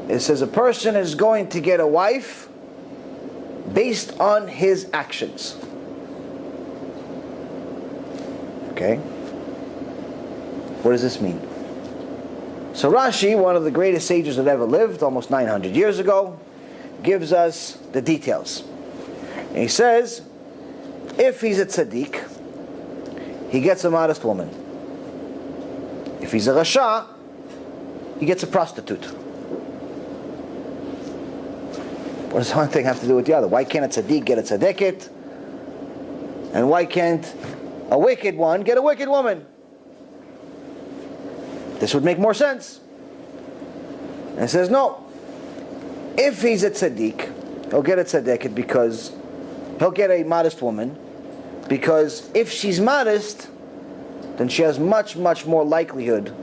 It says a person is going to get a wife based on his actions. Okay? What does this mean? So Rashi, one of the greatest sages that ever lived, almost 900 years ago, gives us the details. And he says, if he's a tzaddik, he gets a modest woman. If he's a rasha, he gets a prostitute. What does one thing have to do with the other? Why can't a tzaddik get a tzaddiket? And why can't a wicked one get a wicked woman? This would make more sense. And it says no. If he's a tzaddik, he'll get a tzaddiket because he'll get a modest woman, because if she's modest, then she has much, much more likelihood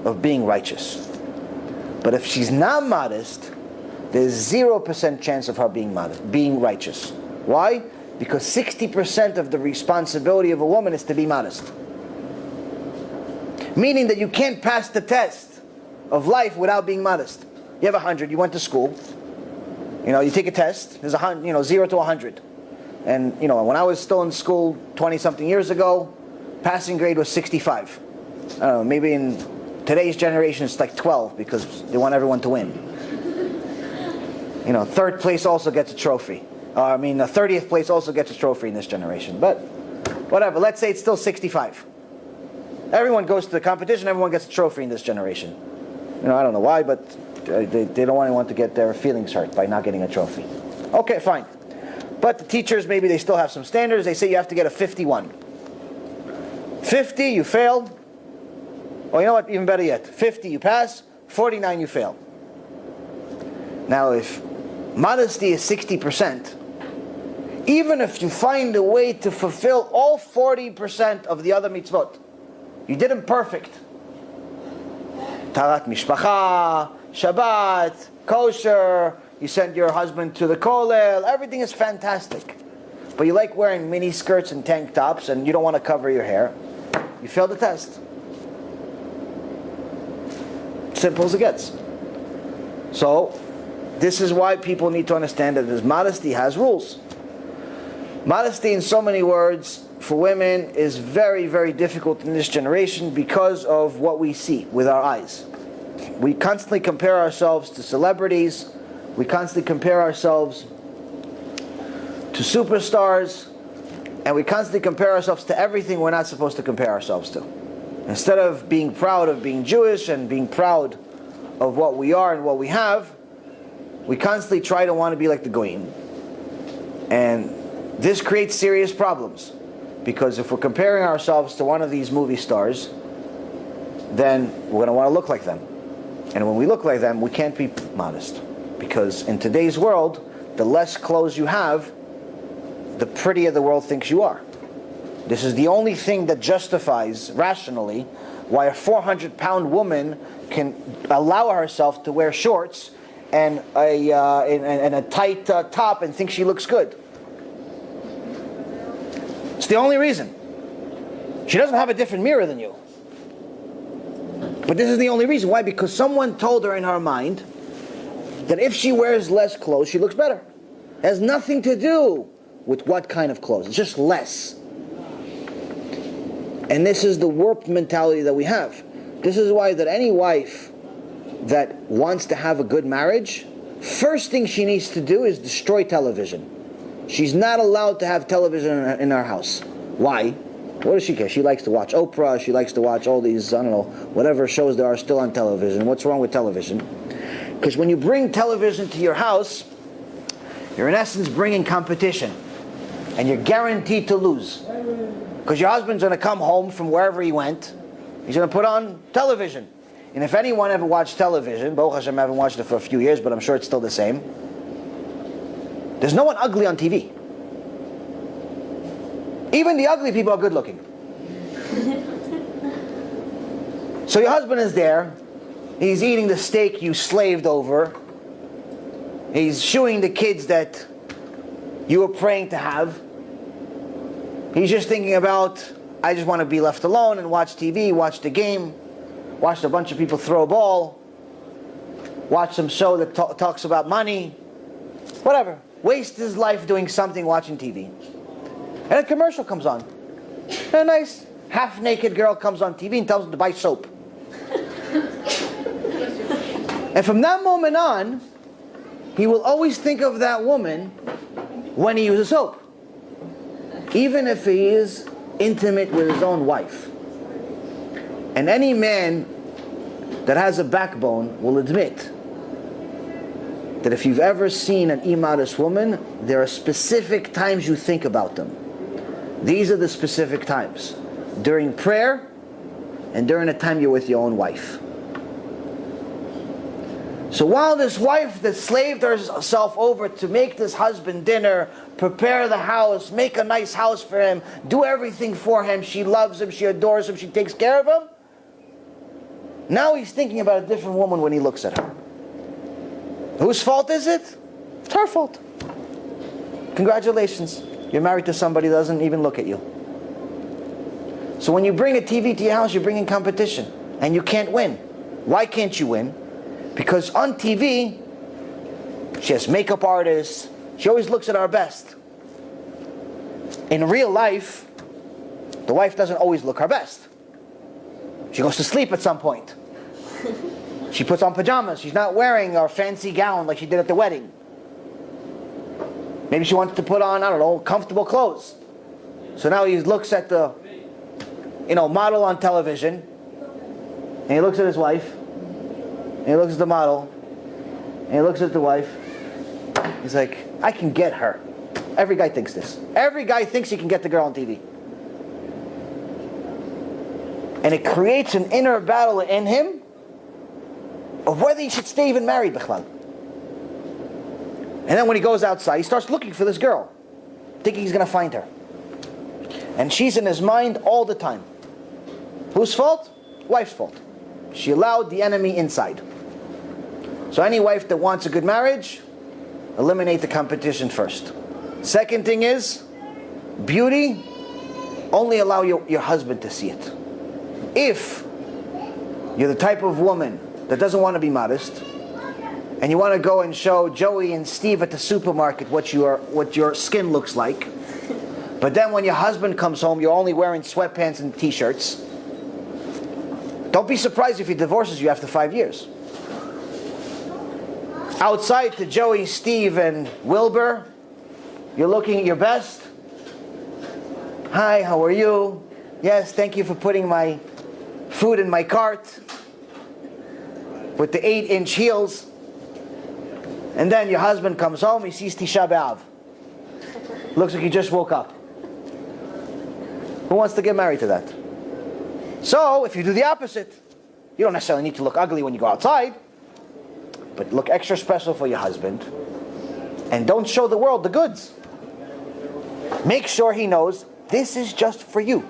of being righteous. But if she's not modest, there's 0% chance of her being righteous. Why? Because 60% of the responsibility of a woman is to be modest. Meaning that you can't pass the test of life without being modest. You have 100, you went to school. You take a test, there's 0 to 100. And, when I was still in school 20-something years ago, passing grade was 65. I don't know, maybe in today's generation it's like 12 because they want everyone to win. Third place also gets a trophy. 30th place also gets a trophy in this generation. But, whatever, let's say it's still 65. Everyone goes to the competition, everyone gets a trophy in this generation. I don't know why, but they don't want anyone to get their feelings hurt by not getting a trophy. Okay, fine. But the teachers, maybe they still have some standards. They say you have to get a 51. 50, you failed. Or you know what, even better yet, 50 you pass, 49 you fail. Now if modesty is 60%, even if you find a way to fulfill all 40% of the other mitzvot, you did them perfect. Tarat mishpacha, Shabbat, kosher, you send your husband to the kollel, everything is fantastic. But you like wearing mini skirts and tank tops and you don't want to cover your hair. You failed the test. Simple as it gets. So, this is why people need to understand that this modesty has rules. Modesty, in so many words, for women is very, very difficult in this generation because of what we see with our eyes. We constantly compare ourselves to celebrities. We constantly compare ourselves to superstars. And we constantly compare ourselves to everything we're not supposed to compare ourselves to. Instead of being proud of being Jewish and being proud of what we are and what we have, we constantly try to want to be like the Goyim. And this creates serious problems. Because if we're comparing ourselves to one of these movie stars, then we're going to want to look like them. And when we look like them, we can't be modest. Because in today's world, the less clothes you have, the prettier the world thinks you are. This is the only thing that justifies, rationally, why a 400-pound woman can allow herself to wear shorts and a tight top and think she looks good. It's the only reason. She doesn't have a different mirror than you. But this is the only reason. Why? Because someone told her in her mind that if she wears less clothes, she looks better. It has nothing to do with what kind of clothes. It's just less. And this is the warped mentality that we have. This is why that any wife that wants to have a good marriage, first thing she needs to do is destroy television. She's not allowed to have television in her house. Why? What does she care? She likes to watch Oprah. She likes to watch all these, I don't know, whatever shows there are still on television. What's wrong with television? Because when you bring television to your house, you're in essence bringing competition. And you're guaranteed to lose. Because your husband's going to come home from wherever he went. He's going to put on television. And if anyone ever watched television, Baruch Hashem, I haven't watched it for a few years, but I'm sure it's still the same. There's no one ugly on TV. Even the ugly people are good looking. So your husband is there. He's eating the steak you slaved over. He's shooing the kids that you were praying to have. He's just thinking about, I just want to be left alone and watch TV, watch the game, watch a bunch of people throw a ball. watch some show that talks about money, whatever. Waste his life doing something, watching TV. And a commercial comes on. And a nice half-naked girl comes on TV and tells him to buy soap. And from that moment on, he will always think of that woman when he uses soap. Even if he is intimate with his own wife. And any man that has a backbone will admit that if you've ever seen an immodest woman, there are specific times you think about them. These are the specific times. During prayer and during the time you're with your own wife. So while this wife that slaved herself over to make this husband dinner, prepare the house, make a nice house for him, do everything for him, she loves him, she adores him, she takes care of him, now he's thinking about a different woman when he looks at her. Whose fault is it? It's her fault. Congratulations. You're married to somebody who doesn't even look at you. So when you bring a TV to your house, you're bringing competition. And you can't win. Why can't you win? Because on TV, she has makeup artists. She always looks at our best. In real life, the wife doesn't always look her best. She goes to sleep at some point. She puts on pajamas. She's not wearing a fancy gown like she did at the wedding. Maybe she wants to put on, I don't know, comfortable clothes. So now he looks at the, model on television. And he looks at his wife. And he looks at the model. And he looks at the wife. He's like, I can get her. Every guy thinks this. Every guy thinks he can get the girl on TV. And it creates an inner battle in him of whether he should stay even married, bichlal. And then when he goes outside, he starts looking for this girl, thinking he's going to find her. And she's in his mind all the time. Whose fault? Wife's fault. She allowed the enemy inside. So any wife that wants a good marriage, eliminate the competition first. Second thing is, beauty, only allow your husband to see it. If you're the type of woman that doesn't want to be modest, and you want to go and show Joey and Steve at the supermarket what your skin looks like, but then when your husband comes home, you're only wearing sweatpants and t-shirts, don't be surprised if he divorces you after 5 years. Outside to Joey, Steve, and Wilbur, you're looking at your best. Hi, how are you? Yes, thank you for putting my food in my cart with the 8-inch heels. And then your husband comes home, he sees Tisha B'Av. Looks like he just woke up. Who wants to get married to that? So, if you do the opposite, you don't necessarily need to look ugly when you go outside, but look extra special for your husband. And don't show the world the goods. Make sure he knows this is just for you.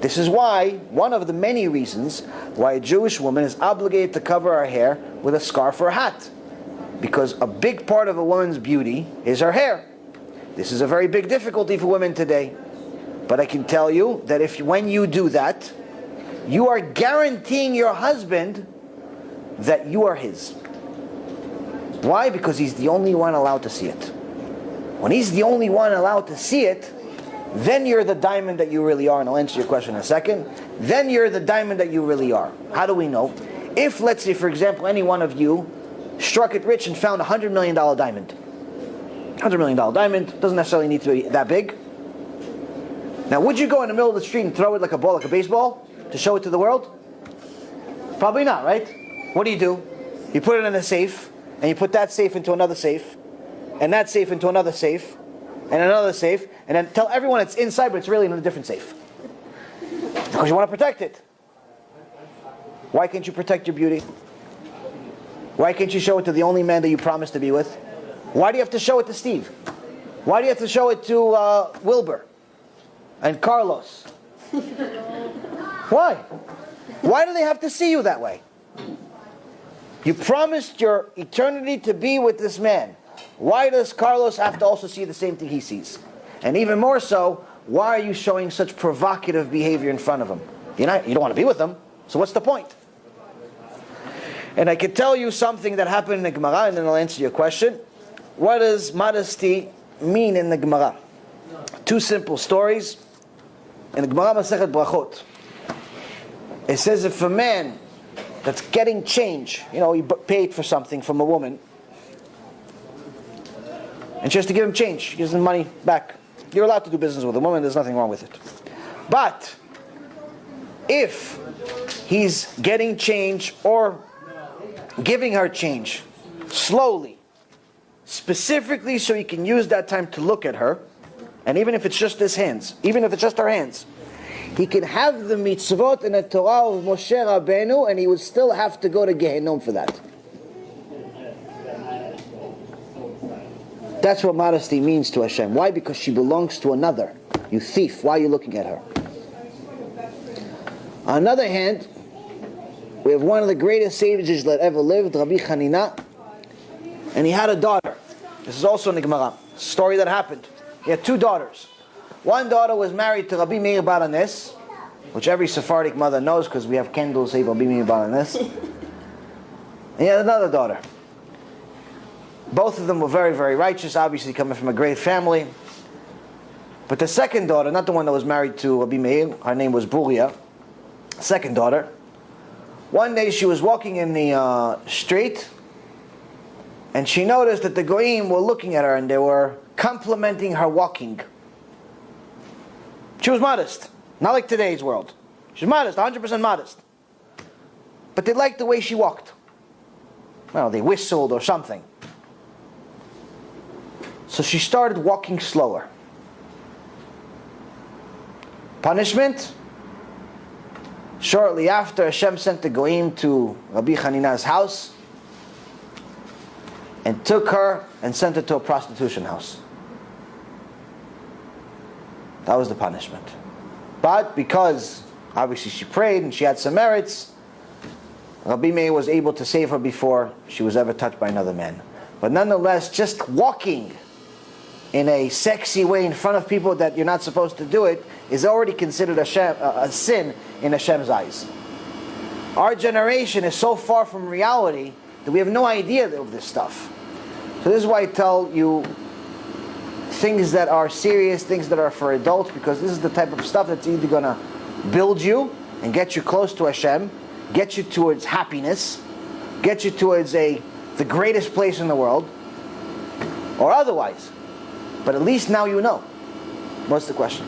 This is why, one of the many reasons why a Jewish woman is obligated to cover her hair with a scarf or a hat. Because a big part of a woman's beauty is her hair. This is a very big difficulty for women today. But I can tell you that when you do that, you are guaranteeing your husband that you are his. Why? Because he's the only one allowed to see it. When he's the only one allowed to see it, then you're the diamond that you really are. And I'll answer your question in a second. Then you're the diamond that you really are. How do we know? If, let's say, for example, any one of you struck it rich and found a $100 million diamond. $100 million diamond doesn't necessarily need to be that big. Now, would you go in the middle of the street and throw it like a ball, like a baseball, to show it to the world? Probably not, right? What do? You put it in a safe, and you put that safe into another safe, and that safe into another safe, and another safe, and then tell everyone it's inside, but it's really in a different safe. Because you want to protect it. Why can't you protect your beauty? Why can't you show it to the only man that you promised to be with? Why do you have to show it to Steve? Why do you have to show it to Wilbur and Carlos? Why? Why do they have to see you that way? You promised your eternity to be with this man. Why does Carlos have to also see the same thing he sees? And even more so, why are you showing such provocative behavior in front of him? You don't want to be with him, so what's the point? And I can tell you something that happened in the Gemara, and then I'll answer your question. What does modesty mean in the Gemara? Two simple stories. In the Gemara Masechet Brachot, it says if a man that's getting change, he paid for something from a woman, and she has to give him change, she gives him money back. You're allowed to do business with a woman, there's nothing wrong with it. But if he's getting change or giving her change slowly, specifically so he can use that time to look at her, and even if it's just his hands, even if it's just her hands, he can have the mitzvot in the Torah of Moshe Rabbeinu, and he would still have to go to Gehenom for that. That's what modesty means to Hashem. Why? Because she belongs to another. You thief, why are you looking at her? On the other hand, we have one of the greatest sages that ever lived, Rabbi Hanina, and he had a daughter. This is also in the Gemara. A story that happened. He had two daughters. One daughter was married to Rabbi Meir Bar Hanes, which every Sephardic mother knows because we have candles say Rabbi Meir Bar Hanes. And he had another daughter. Both of them were very, very righteous, obviously coming from a great family. But the second daughter, not the one that was married to Rabbi Meir, her name was Buria. Second daughter. One day she was walking in the street, and she noticed that the Goyim were looking at her and they were complimenting her walking. She was modest. Not like today's world. She's modest, 100% modest. But they liked the way she walked. Well, they whistled or something. So she started walking slower. Punishment? Shortly after, Hashem sent the Goyim to Rabbi Hanina's house and took her and sent her to a prostitution house. That was the punishment. But because obviously she prayed and she had some merits, Rabbi Meir was able to save her before she was ever touched by another man. But nonetheless, just walking in a sexy way in front of people that you're not supposed to do it is already considered a sin in Hashem's eyes. Our generation is so far from reality that we have no idea of this stuff. So this is why I tell you things that are serious, things that are for adults, because this is the type of stuff that's either going to build you and get you close to Hashem, get you towards happiness, get you towards the greatest place in the world, or otherwise. But at least now you know. What's the question?